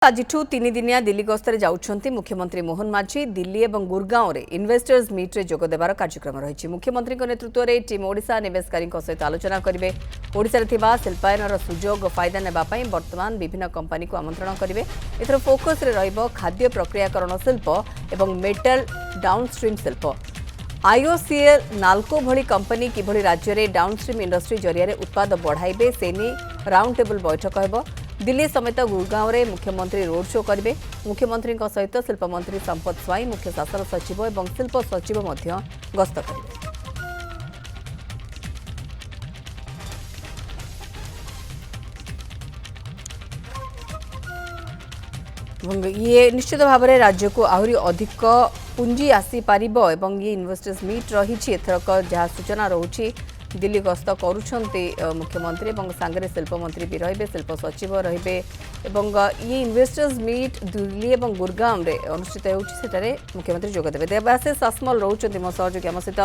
आज तीन दिनिया दिल्ली गस्तर जाउछंती मुख्यमंत्री मोहन माझी दिल्ली और गुरगांव में इन्वेस्टर्स मीट रे जोग देवार कार्यक्रम रही। मुख्यमंत्री नेतृत्व में टीम ओडिशा निवेशकारी सहित आलोचना करेंगे। ओडिशा रे शिल्पायन सुजोग फायदा नेबापी वर्तमान विभिन्न कंपनी को आमंत्रण करेंगे। एथर फोकस रे रहिबो खाद्य प्रक्रियाकरण शिल्प और मेटल डाउनस्ट्रीम शिल्प। आईओसीएल नाल्को भली कंपनी किभली राज्य में डाउनस्ट्रीम इंडस्ट्री जरिया उत्पाद बढ़ाइबे से नहीं राउंड टेबल बैठक होब। दिल्ली समेत गुरगांव में मुख्यमंत्री रोड शो करेंगे। मुख्यमंत्री सहित शिल्प मंत्री संपत स्वाई मुख्य शासन सचिव और शिल्प सचिव गस्त करेंगे। ये निश्चित भाव में राज्य को आहरी अधिक पुंजी आसीपार और ये इन्वेस्टर्स मीट रही। एथरक जहाँ सूचना रोचे दिल्ली गस्त करुछंती मुख्यमंत्री और सांगरे शिल्प मंत्री भी रहिबे, शिल्प सचिव रहिबे और ये इन्वेस्टर्स मीट दिल्ली और गुरगांव में अनुष्ठित होने मुख्यमंत्री जोगदेवे। देवाशीष आसमल रोचंती मो सहयोगी आम सहित।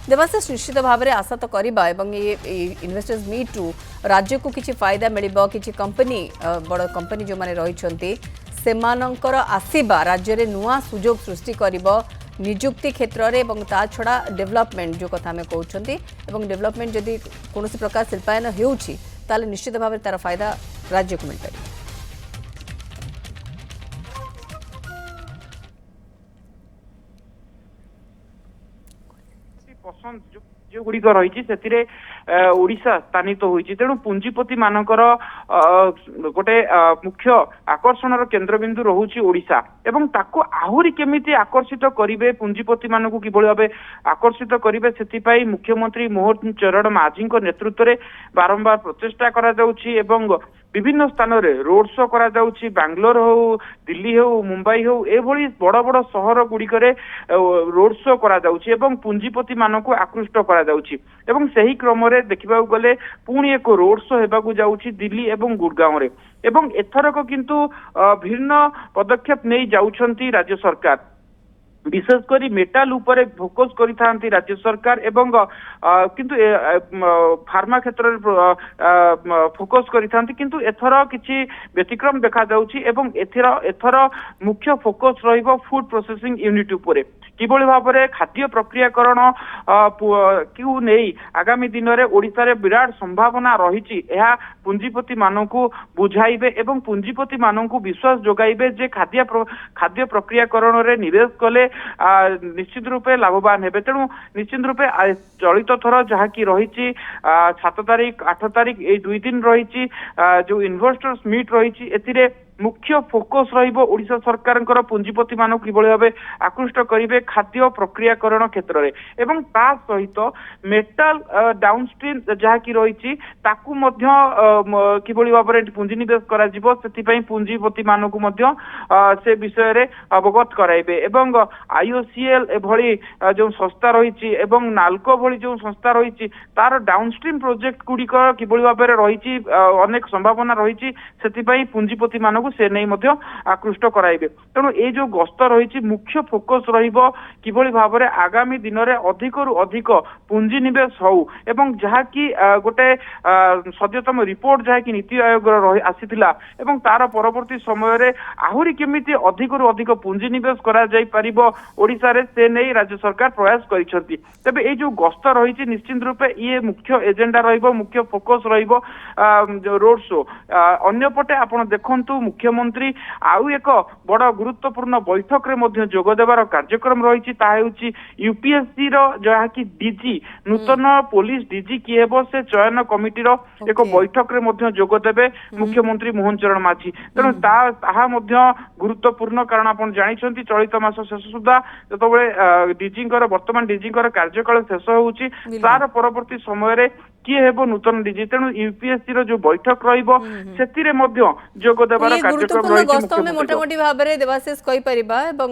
देवाशीष, निश्चित भाव में आशा तो करवा ये इन्वेस्टर्स मीट रु राज्य को किसी फायदा मिलिबो, किसी कंपनी बड़ कंपनी जो माने रहिछंती सेमानंकर आसीबा राज्य में नुआ सुजोग सृष्टि करिबो निजुक्ति क्षेत्र में ता छड़ा डेवलपमेंट जो कथा में कहते डेवलपमेंट जदि कौन प्रकार शिल्पायन होउछि ताले निश्चित भाव में तार फायदा राज्य को मिल पाए। पसंद जो गुड़िक रही ओडिशा स्थानित होती तेणु पुंजीपति मानकर गोटे मुख्य आकर्षण केन्द्रबिंदु रोचे ओडिशा एवं ताको आहुरी केमिति आकर्षित करिवे पुंजीपति मानकु किभଳି भाबे आकर्षित करिवे सेतिपाई मुख्यमंत्री मोहन चरण माझी नेतृत्व में बारंबार प्रचेष्टा करा जाउछि एवं विभिन्न स्थान में रोड शो करा जाउछि। बेंगलोर हो, दिल्ली हो, मुंबई हो, एभली बड़ बड़ सहर गुड़िक रोड शो करा जाउछि एवं पुंजीपति मानकु आकृष्ट करा जाउछि एवं सही क्रम रे देखिबा गले पुणी एक रोड शो हेबाकु जाउछि दिल्ली एवं गुड़गांव रे एवं एथरक किंतु भिन्न पदक्षेप नहीं जाउछंती राज्य सरकार। विशेषकर मेटाल उपरे फोकस करिथांती राज्य सरकार एवं किंतु फार्मा क्षेत्र में फोकस करिथांती किंतु एथर किछि व्यतिक्रम देखा जाउछि एवं एथर मुख्य फोकस रहिबो फूड प्रोसेसिंग यूनिट उपरे किभଳି भाबरे खाद्य प्रक्रियाकरण क्यू नहीं आगामी दिन में ओडिशा रे विराट संभावना रही। पुंजीपति मानकु बुझाइबे एवं पुंजीपति मानकु विश्वास जोगाइबे जे खाद्य प्रक्रियाकरण रे निवेश कले निश्चित रूपे लाभवान हेबे। तेणु निश्चित रूपे चलित थर जहाँ कि रही 7 तारीख 8 तारीख ये 2 दिन रही जो इन्वेस्टर्स मीट रही एथिरे मुख्य फोकस रहिबो ओडिशा सरकारଙ୍କର पुंजीपति मानक किभଳି भाबे आकृष्ट करिवे खाद्य प्रक्रियाकरण क्षेत्र में एवं ता सहित मेटल डाउनस्ट्रीम जहाँ कि रही ताकू मध्य किभଳି भाबरे पुंजी निवेश करा जिवो सेतिपई पुंजीपति मानक मध्य से विषय रे अवगत कराइबे एवं आईओसीएल एभली जो संस्था रही एवं नाल्को भली जो संस्था रही तार डाउनस्ट्रीम प्रोजेक्ट गुड़िक किभଳି भाबरे रही अनेक संभावना रही सेतिपई पुंजीपति मानक से नहीं मध्य आकृष्ट कराइबे। तेणु ये जो गस्त रही मुख्य फोकस रहिबो किभଳି भाबरे आगामी दिन में अधिक रु अधिक पुंजी निवेश हो एवं जहाँ कि गोटे सद्यतम रिपोर्ट जहाँ कि नीति आयोग आसीथिला एवं तार परवर्ती समय रे आहुरी केमिति अधिक रु अधिक पुंजी निवेश करा जाई परिबो ओडिशा रे से नहीं राज्य सरकार प्रयास करिसथि। तबे ये जो गस्त रही निश्चित रूपे ये मुख्य एजेंडा रहिबो मुख्य फोकस रहिबो रोड शो। अन्यपटे आपण देखंतु मुख्यमंत्री आउ एक बड़ गुरुत्वपूर्ण बैठक रे मध्य जोग देवार कार्यक्रम रही यूपीएससी रो जहाँ कि डीजी नूतन पुलिस डीजी किए हेबो से चयन कमिटी रो एक बैठक रे मध्य जोग देबे मुख्यमंत्री मोहन चरण माझी। तेणु ताहा मध्य गुरुत्वपूर्ण कारण आपण जानिछंती चलित मास शेष सुधा जतबेले डीजींकर वर्तमान डीजींकर कार्यकाल शेष होउची तार परवर्ती समय रे किए हेबो नूतन डीजी। तेणु यूपीएससी रो जो बैठक रहिबो सेतिरे मध्य जोग देवार कार्यक्रम गस्त में मोटामोटी भाव में देवाशीष कहीपर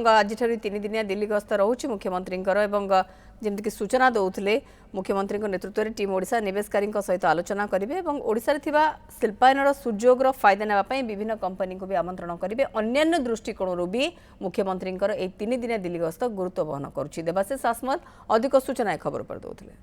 आज 3 दिनिया दिल्ली गस्त रोचे मुख्यमंत्री जमीक सूचना दौले मुख्यमंत्री नेतृत्व में टीम ओडिशा निवेशकारी सहित आलोचना करेंगे और ओडिशा रे शिल्पायन सुजोग फायदा नापी विभिन्न कंपनी को भी आमंत्रण करेंगे। अन्य दृष्टिकोण भी मुख्यमंत्री 3 दिनिया दिल्ली गस्त गुरुत्व बहन करुच्ची। देवाशीष आसमल अधिक सूचना खबर पर दौले।